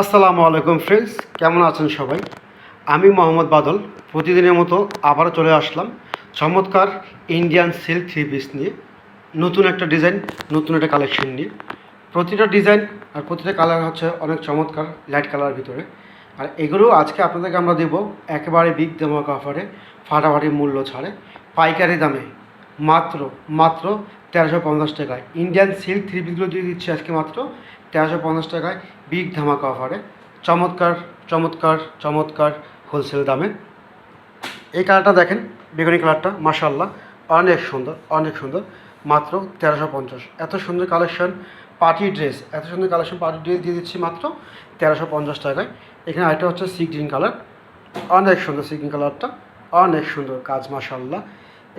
আসসালামু আলাইকুম ফ্রেন্ডস, কেমন আছেন সবাই? আমি মোহাম্মদ বাদল প্রতিদিনের মতো আবারও চলে আসলাম চমৎকার ইন্ডিয়ান সিল্ক থ্রি পিস নিয়ে। নতুন একটা ডিজাইন, নতুন একটা কালেকশন নিয়ে। প্রতিটা ডিজাইন আর প্রতিটা কালার হচ্ছে অনেক চমৎকার, লাইট কালারের ভিতরে। আর এগুলো আজকে আপনাদেরকে আমরা দেবো একেবারে বিগ ধামাকা অফারে, ফাটাফাটি মূল্য ছাড়ে, পাইকারি দামে মাত্র মাত্র 1350 টাকায় ইন্ডিয়ান সিল্ক থ্রি পিসগুলো দিয়ে দিচ্ছি আজকে মাত্র 1350 টাকায় বিগ ধামাকা অফারে, চমৎকার চমৎকার চমৎকার হোলসেল দামে। এই কালারটা দেখেন, বেগুনি কালারটা মাশাআল্লাহ অনেক সুন্দর, অনেক সুন্দর। মাত্র 1350। এত সুন্দর কালেকশন পার্টি ড্রেস, এত সুন্দর কালেকশন পার্টি ড্রেস দিয়ে দিচ্ছি মাত্র 1350 টাকায়। এখানে আরেকটা হচ্ছে সি গ্রিন কালার, অনেক সুন্দর সি গ্রিন কালারটা, অনেক সুন্দর কাজ মাশাআল্লাহ।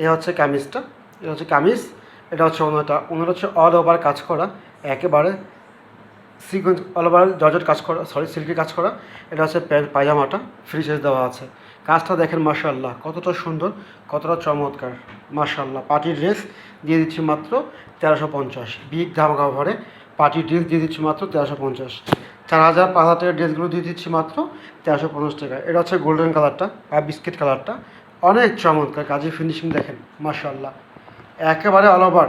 এই হচ্ছে কামিজটা, এটা হচ্ছে কামিজ, এটা হচ্ছে ওনাটা হচ্ছে অল ওভার কাজ করা, একেবারে সিকোয়েন্স অল ওভার জর্জেট কাজ করা, সিল্কের কাজ করা। এটা হচ্ছে পায়জামাটা ফ্রি সাইজ দেওয়া আছে। কাজটা দেখেন মাশাআল্লাহ কতটা সুন্দর, কতটা চমৎকার মাশাআল্লাহ। পার্টি ড্রেস দিয়ে দিচ্ছি মাত্র 1350, বিগ ধামাকা অফারে পার্টি ড্রেস দিয়ে দিচ্ছি মাত্র 1350। 4000-5000 টাকার ড্রেসগুলো দিয়ে দিচ্ছি মাত্র 1350 টাকা। এটা হচ্ছে গোল্ডেন কালারটা বা বিস্কিট কালারটা, অনেক চমৎকার কাজের ফিনিশিং দেখেন মাশাআল্লাহ। একেবারে অল ওভার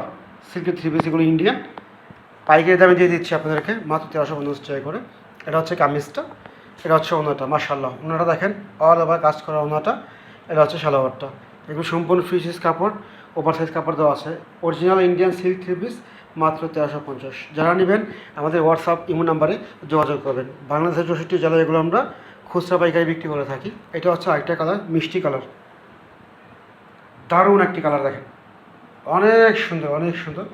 সিল্কের থ্রি পিস, এগুলো ইন্ডিয়ান, পাইকারি দামে দিয়ে দিচ্ছি আপনাদেরকে মাত্র 1350 টাকা করে। এটা হচ্ছে কামিজটা, এটা হচ্ছে ওনাটা মাশাআল্লাহ। ওনাটা দেখেন অল ওভার কাজ করা ওনাটা। এটা হচ্ছে সালোয়ারটা, এগুলো সম্পূর্ণ ফ্রি সাইজ কাপড়, ওভার সাইজ কাপড় দেওয়া আছে। Original Indian silk three piece মাত্র 1350। যারা নেবেন আমাদের হোয়াটসঅ্যাপ ইমো নাম্বারে যোগাযোগ করবেন। বাংলাদেশের 64 জেলায় এগুলো আমরা খুচরা পাইকারি বিক্রি করে থাকি। এটা হচ্ছে আরেকটা কালার, মিষ্টি কালার, দারুণ একটি কালার দেখেন, অনেক সুন্দর, অনেক সুন্দর,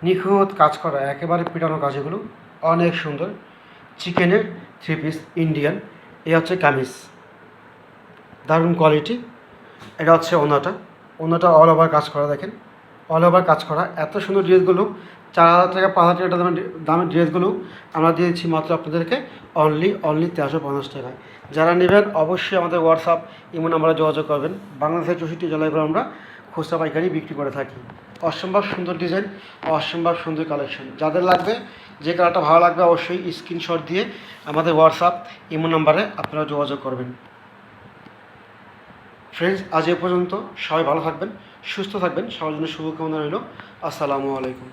নিখুঁত কাজ করা, একেবারে পিটানো কাজ, এগুলো অনেক সুন্দর। চিকেনের থ্রি পিস ইন্ডিয়ান। এই হচ্ছে কামিজ, দারুণ কোয়ালিটি। এটা হচ্ছে ওনাটা, ওনাটা অল ওভার কাজ করা দেখেন, অল ওভার কাজ করা। এত সুন্দর ড্রেসগুলো 4000 টাকা 5000 টাকা দামের ড্রেসগুলো আমরা দিয়েছি মাত্র আপনাদেরকে অনলি 1350 টাকায়। যারা নেবেন অবশ্যই আমাদের হোয়াটসঅ্যাপ ইমো নাম্বারে যোগাযোগ করবেন। বাংলাদেশের 64 জেলায় আমরা খুচরা পাইকারি বিক্রি করে থাকি। অসম্ভব সুন্দর ডিজাইন, অসম্ভব সুন্দর কালেকশন। যাদের লাগবে, যে কালারটা ভালো লাগবে অবশ্যই স্ক্রিনশট দিয়ে আমাদের হোয়াটসঅ্যাপ ইমো নাম্বারে আপনারা যোগাযোগ করবেন। ফ্রেন্ডস, আজ এ পর্যন্ত। সবাই ভালো থাকবেন, সুস্থ থাকবেন, সবার জন্য শুভকামনা রইল। আসসালামু আলাইকুম।